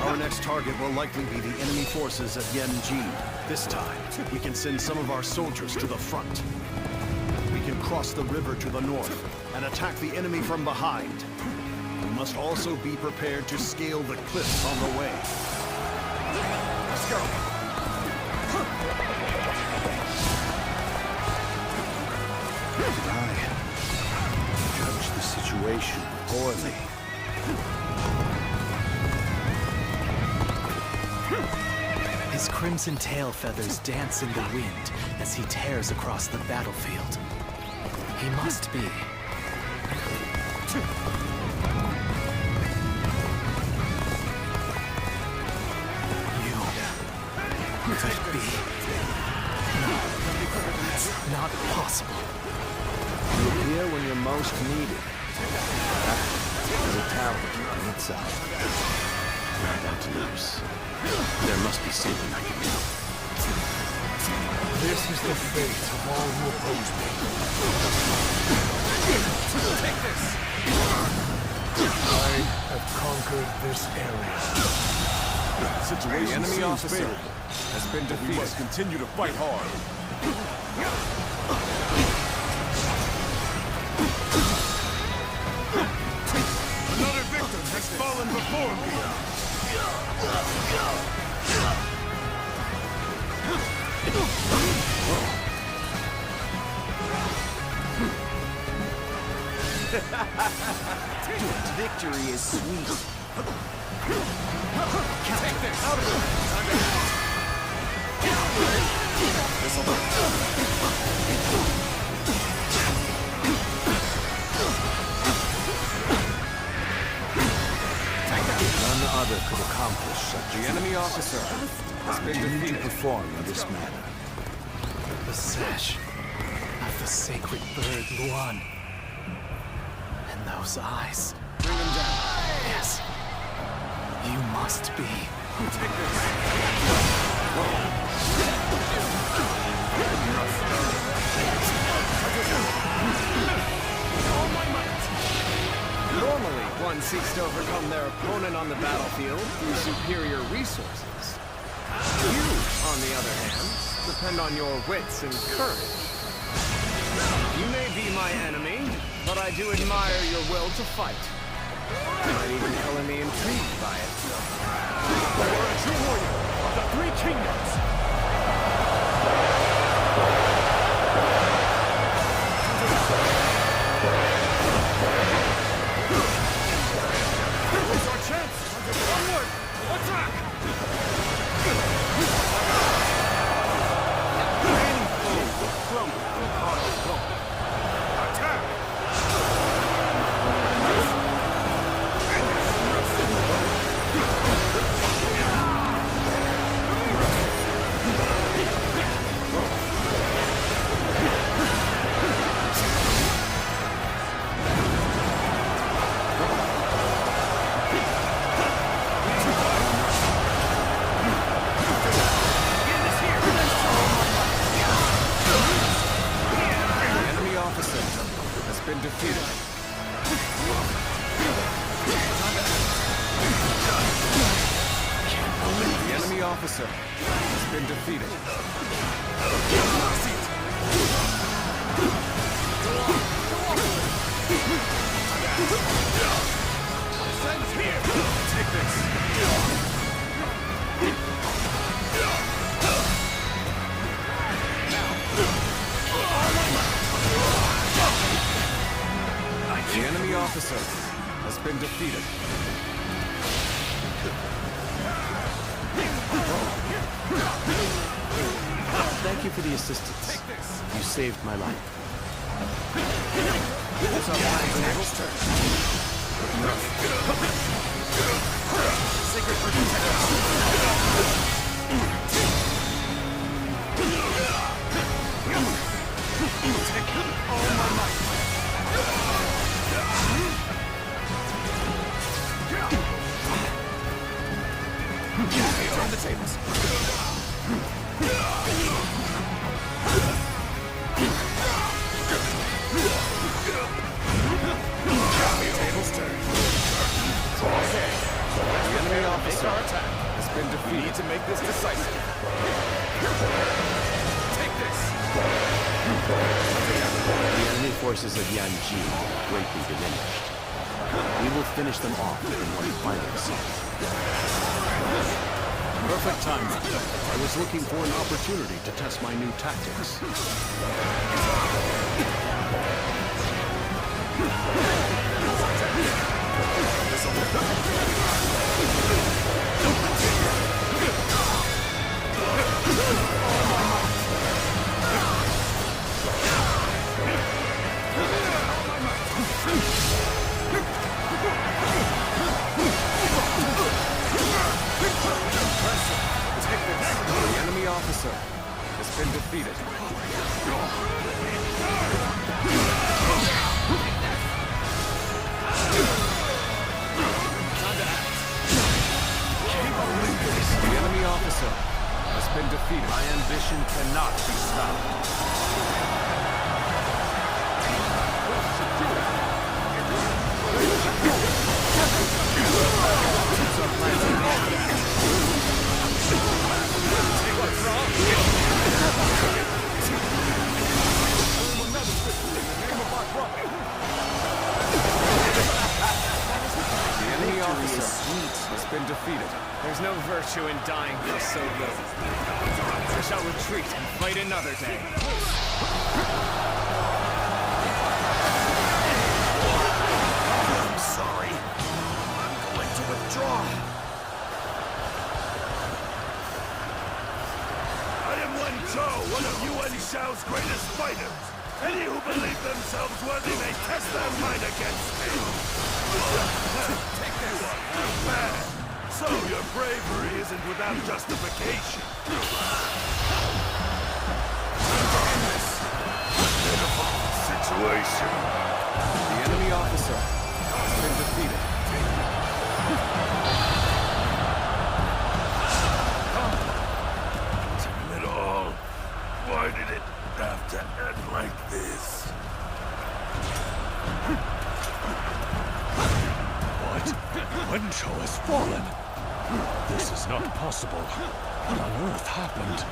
[SPEAKER 17] Our next target will likely be the enemy forces at Yanjin. This time, we can send some of our soldiers to the front. We can cross the river to the north and attack the enemy from behind. We must also be prepared to scale the cliffs on the way.
[SPEAKER 11] Let's go.
[SPEAKER 13] I judged the situation poorly.
[SPEAKER 14] His crimson tail feathers dance in the wind as he tears across the battlefield. He must be. You could be. No, that's not possible.
[SPEAKER 13] You appear when you're most needed. That is a talent in itself.
[SPEAKER 17] We're about to lose. There must be something I can do.
[SPEAKER 12] This is the fate of all who oppose me.
[SPEAKER 11] Take this!
[SPEAKER 12] I have conquered this area.
[SPEAKER 4] The situation enemy officer has been defeated. We must continue to fight hard.
[SPEAKER 12] Another victim has fallen before me.
[SPEAKER 9] Victory is sweet.
[SPEAKER 11] Take this! Out of
[SPEAKER 13] None other could accomplish such.
[SPEAKER 4] The enemy officer has been defeated.
[SPEAKER 13] Perform in this manner.
[SPEAKER 14] The sash of the sacred bird Luan. And those eyes.
[SPEAKER 4] Bring him down.
[SPEAKER 14] Yes. You must be.
[SPEAKER 11] Take this! All my might!
[SPEAKER 18] Normally, one seeks to overcome their opponent on the battlefield through superior resources. You, on the other hand, depend on your wits and courage. You may be my enemy, but I do admire your will to fight. You might even color me intrigued by it.
[SPEAKER 12] You are a true warrior of the Three Kingdoms!
[SPEAKER 11] It's our chance! Onward! Attack!
[SPEAKER 17] Any foe will crumble in a hard blow.
[SPEAKER 5] officer has been defeated.
[SPEAKER 11] Sense here!
[SPEAKER 5] Take this! The enemy officer has been defeated.
[SPEAKER 10] Thank you for the assistance. You saved my life.
[SPEAKER 11] What's our plans next? Sacred Take all my might. Turn the tables. Tables turn.
[SPEAKER 5] The enemy officer has been defeated.
[SPEAKER 11] We need to make this decisive. Take this.
[SPEAKER 10] The enemy forces of Yanji greatly diminished. We will finish them off in one final assault. Perfect timing. I was looking for an opportunity to test my new tactics.
[SPEAKER 5] The enemy officer has been defeated. The enemy officer has been defeated.
[SPEAKER 8] My ambition cannot be stopped.
[SPEAKER 5] The enemy officer has been defeated.
[SPEAKER 11] There's no virtue in dying for so little. I shall retreat and fight another day.
[SPEAKER 8] I'm sorry. I'm going to withdraw.
[SPEAKER 19] I am Wen Chou, one of Yuan Shao's greatest fighters. Any who believe themselves worthy may test their might against me. Take this. Bad. So your bravery isn't without justification. Pitiful situation.
[SPEAKER 5] The enemy officer has been defeated.
[SPEAKER 19] Damn it all. Why did it have to end like this?
[SPEAKER 12] What? Wen Chou has fallen. This is not possible. What on earth happened?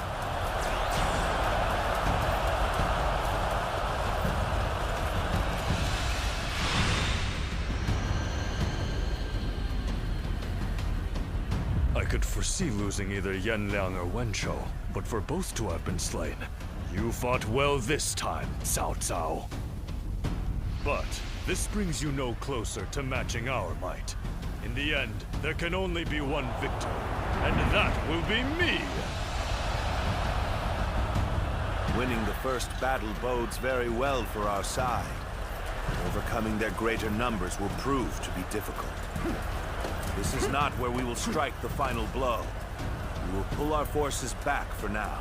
[SPEAKER 12] I could foresee losing either Yan Liang or Wen Chou, but for both to have been slain, you fought well this time, Cao Cao. But this brings you no closer to matching our might. In the end, there can only be one victor, and that will be me!
[SPEAKER 13] Winning the first battle bodes very well for our side. Overcoming their greater numbers will prove to be difficult. This is not where we will strike the final blow. We will pull our forces back for now.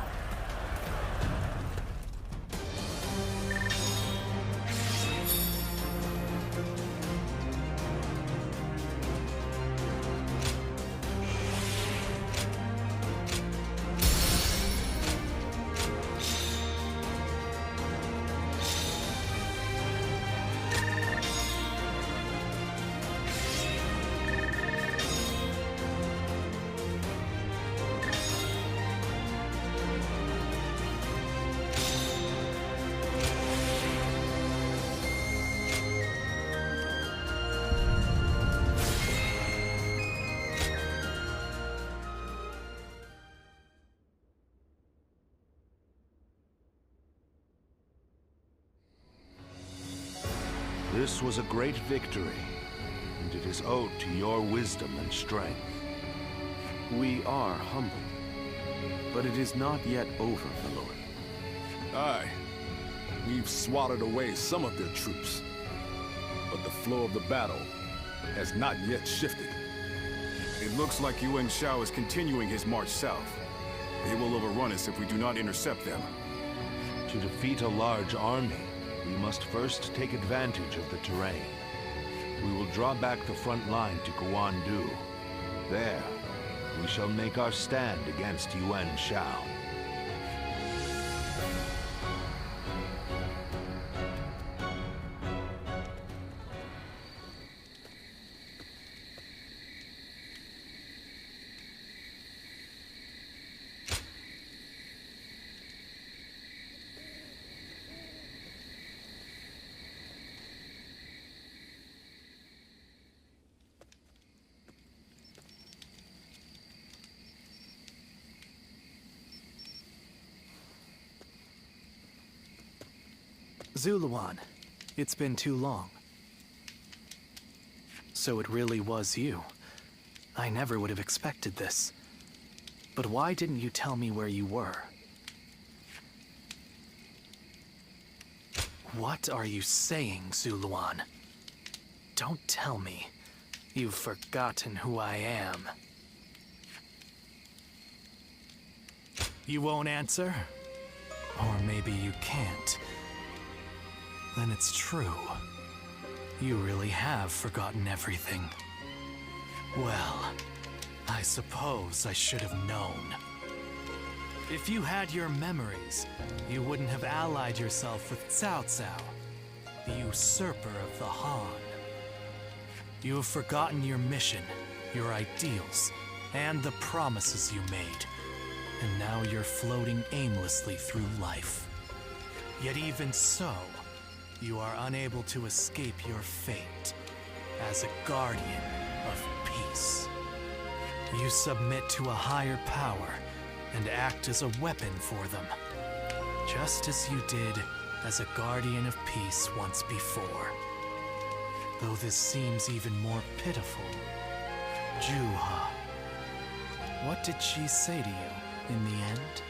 [SPEAKER 13] This was a great victory, and it is owed to your wisdom and strength.
[SPEAKER 17] We are humble, but it is not yet over, my lord.
[SPEAKER 6] Aye. We've swatted away some of their troops, but the flow of the battle has not yet shifted. It looks like Yuan Shao is continuing his march south. They will overrun us if we do not intercept them.
[SPEAKER 13] To defeat a large army, we must first take advantage of the terrain. We will draw back the front line to Guandu. There, we shall make our stand against Yuan Shao.
[SPEAKER 14] Zuluan, it's been too long. So it really was you. I never would have expected this. But why didn't you tell me where you were? What are you saying, Zuluan? Don't tell me you've forgotten who I am. You won't answer? Or maybe you can't. Then it's true. You really have forgotten everything. Well, I suppose I should have known. If you had your memories, you wouldn't have allied yourself with Cao Cao, the usurper of the Han. You have forgotten your mission, your ideals, and the promises you made. And now you're floating aimlessly through life. Yet even so, you are unable to escape your fate as a guardian of peace. You submit to a higher power and act as a weapon for them, just as you did as a guardian of peace once before. Though this seems even more pitiful, Juha, what did she say to you in the end?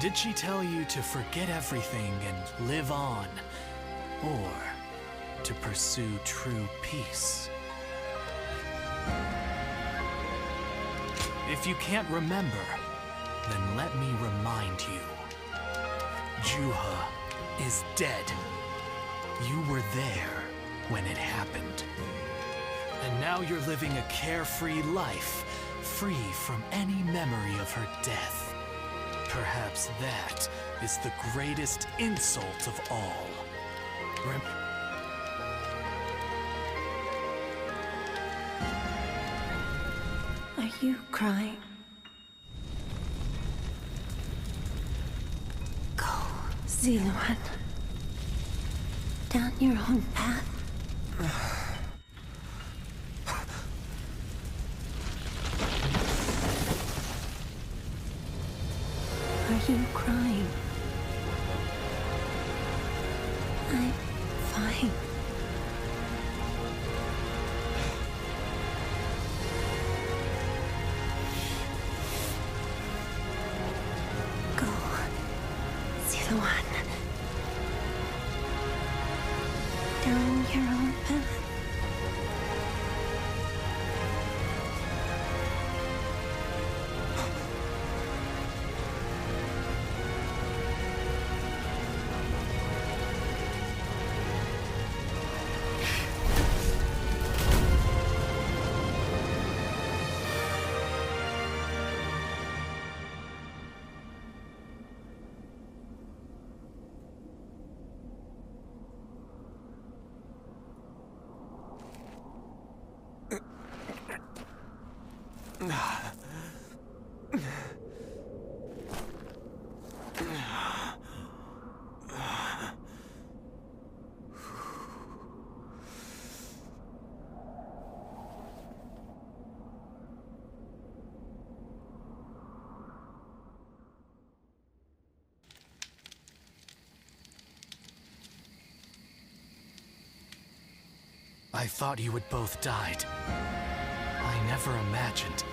[SPEAKER 14] Did she tell you to forget everything and live on, or to pursue true peace? If you can't remember, then let me remind you. Juha is dead. You were there when it happened. And now you're living a carefree life, free from any memory of her death. Perhaps that is the greatest insult of all.
[SPEAKER 20] Are you crying? Go, Ziluan. Down your own path. Are you crying? I'm fine. Go, Ziluan. Down your own path.
[SPEAKER 14] I thought you had both died. I never imagined.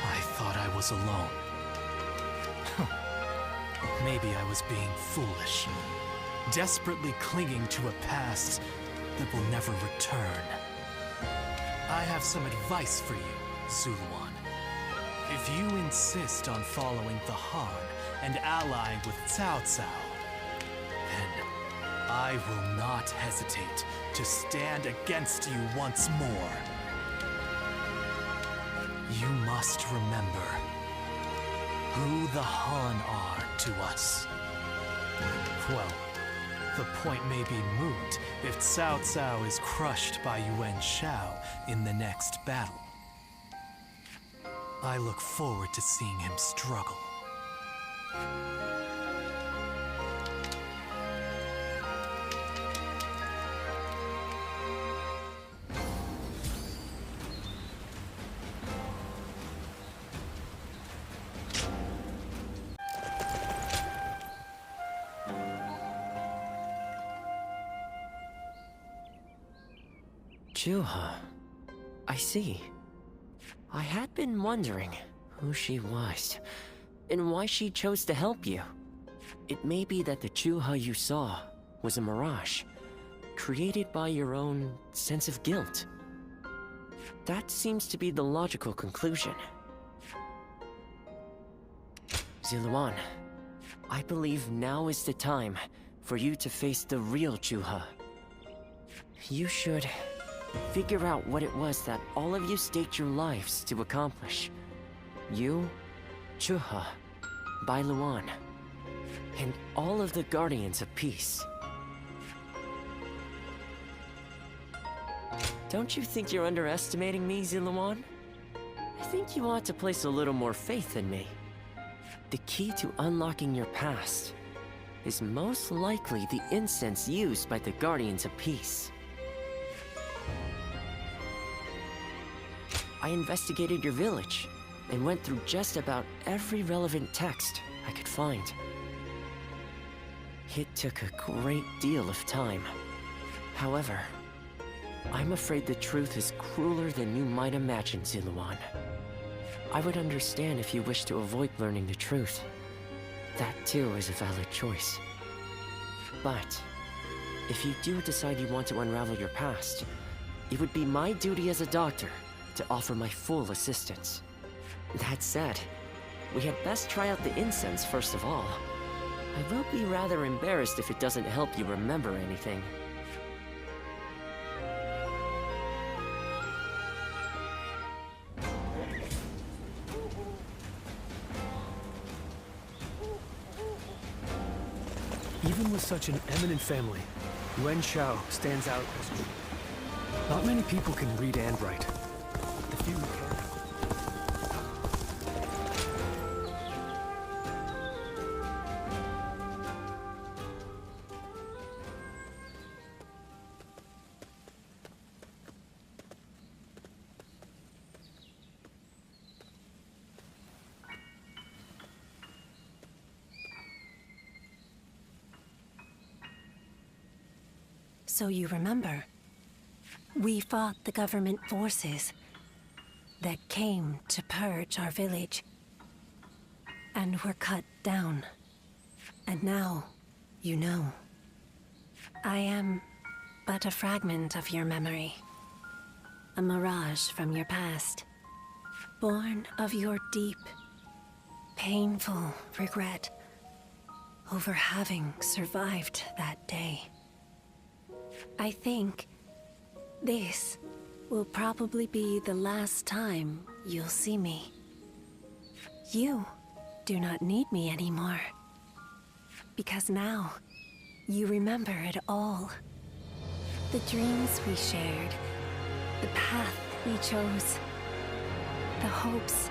[SPEAKER 14] I thought I was alone. Maybe I was being foolish, desperately clinging to a past that will never return. I have some advice for you, Zuluan. If you insist on following the Han and allying with Cao Cao, then I will not hesitate to stand against you once more. You must remember who the Han are to us. Well, the point may be moot if Cao Cao is crushed by Yuan Shao in the next battle. I look forward to seeing him struggle.
[SPEAKER 9] Juha. I see. I had been wondering who she was, and why she chose to help you. It may be that the Juha you saw was a mirage, created by your own sense of guilt. That seems to be the logical conclusion. Zuluan, I believe now is the time for you to face the real Juha. You should figure out what it was that all of you staked your lives to accomplish. You, Juha, Bai Luan, and all of the Guardians of Peace. Don't you think you're underestimating me, Zuluan? I think you ought to place a little more faith in me. The key to unlocking your past is most likely the incense used by the Guardians of Peace. I investigated your village and went through just about every relevant text I could find. It took a great deal of time. However, I'm afraid the truth is crueler than you might imagine, Zuluan. I would understand if you wish to avoid learning the truth. That too is a valid choice. But if you do decide you want to unravel your past, it would be my duty as a doctor to offer my full assistance. That said, we had best try out the incense first of all. I will be rather embarrassed if it doesn't help you remember anything.
[SPEAKER 21] Even with such an eminent family, Yuan Shao stands out as true. Not many people can read and write. The few who can.
[SPEAKER 20] So you remember, we fought the government forces that came to purge our village, and were cut down. And now, you know. I am but a fragment of your memory, a mirage from your past, born of your deep, painful regret over having survived that day. I think this will probably be the last time you'll see me. You do not need me anymore. Because now, you remember it all. The dreams we shared, the path we chose, the hopes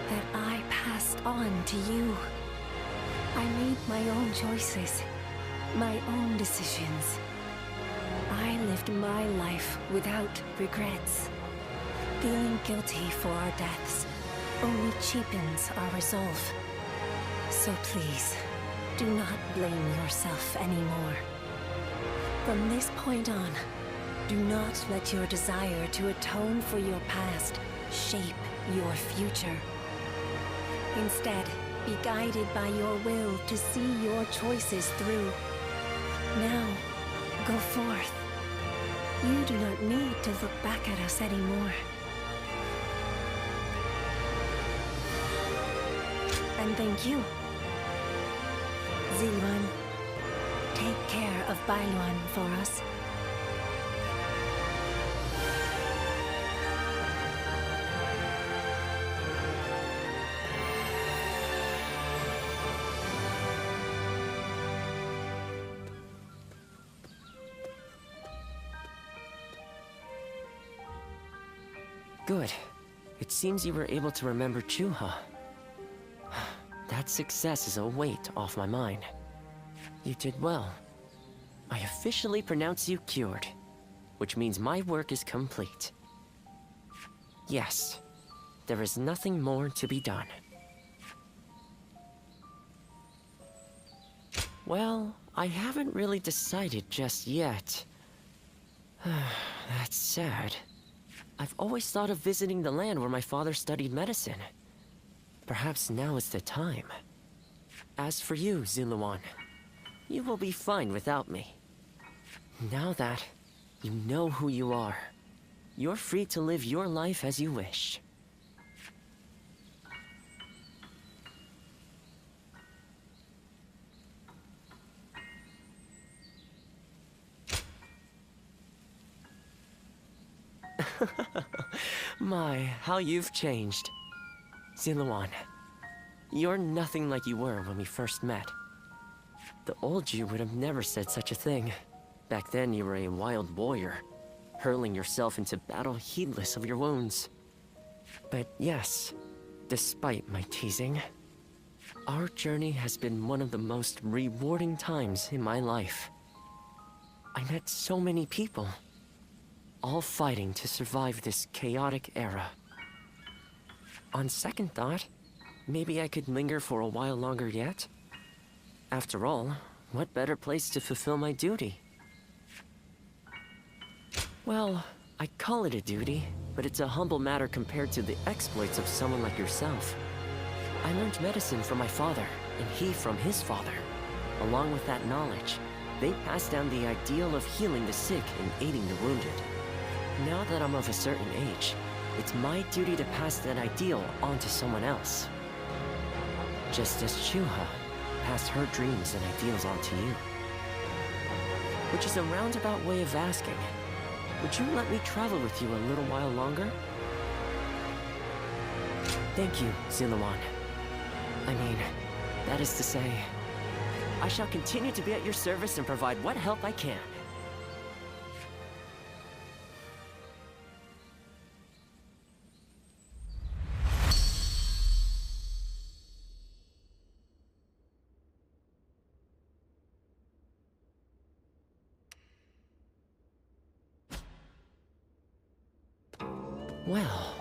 [SPEAKER 20] that I passed on to you. I made my own choices, my own decisions. I lived my life without regrets. Feeling guilty for our deaths only cheapens our resolve. So please, do not blame yourself anymore. From this point on, Do not let your desire to atone for your past shape your future. Instead, be guided by your will to see your choices through. Now, go forth. You do not need to look back at us anymore. And thank you. Ziluan, take care of Bailuan for us.
[SPEAKER 3] Good. It seems you were able to remember Chuha. That success is a weight off my mind. You did well. I officially pronounce you cured, which means my work is complete. Yes, there is nothing more to be done. Well, I haven't really decided just yet. That's sad. I've always thought of visiting the land where my father studied medicine. Perhaps now is the time. As for you, Ziluan, you will be fine without me. Now that you know who you are, you're free to live your life as you wish. My, how you've changed. Ziluan, you're nothing like you were when we first met. The old you would have never said such a thing. Back then you were a wild warrior, hurling yourself into battle heedless of your wounds. But yes, despite my teasing, our journey has been one of the most rewarding times in my life. I met so many people, all fighting to survive this chaotic era. On second thought, maybe I could linger for a while longer yet. After all, what better place to fulfill my duty? Well, I call it a duty, but it's a humble matter compared to the exploits of someone like yourself. I learned medicine from my father, and he from his father. Along with that knowledge, they passed down the ideal of healing the sick and aiding the wounded. Now that I'm of a certain age, it's my duty to pass that ideal on to someone else. Just as Chuha passed her dreams and ideals on to you. Which is a roundabout way of asking, would you let me travel with you a little while longer? Thank you, Ziluan. I mean, that is to say, I shall continue to be at your service and provide what help I can. Well,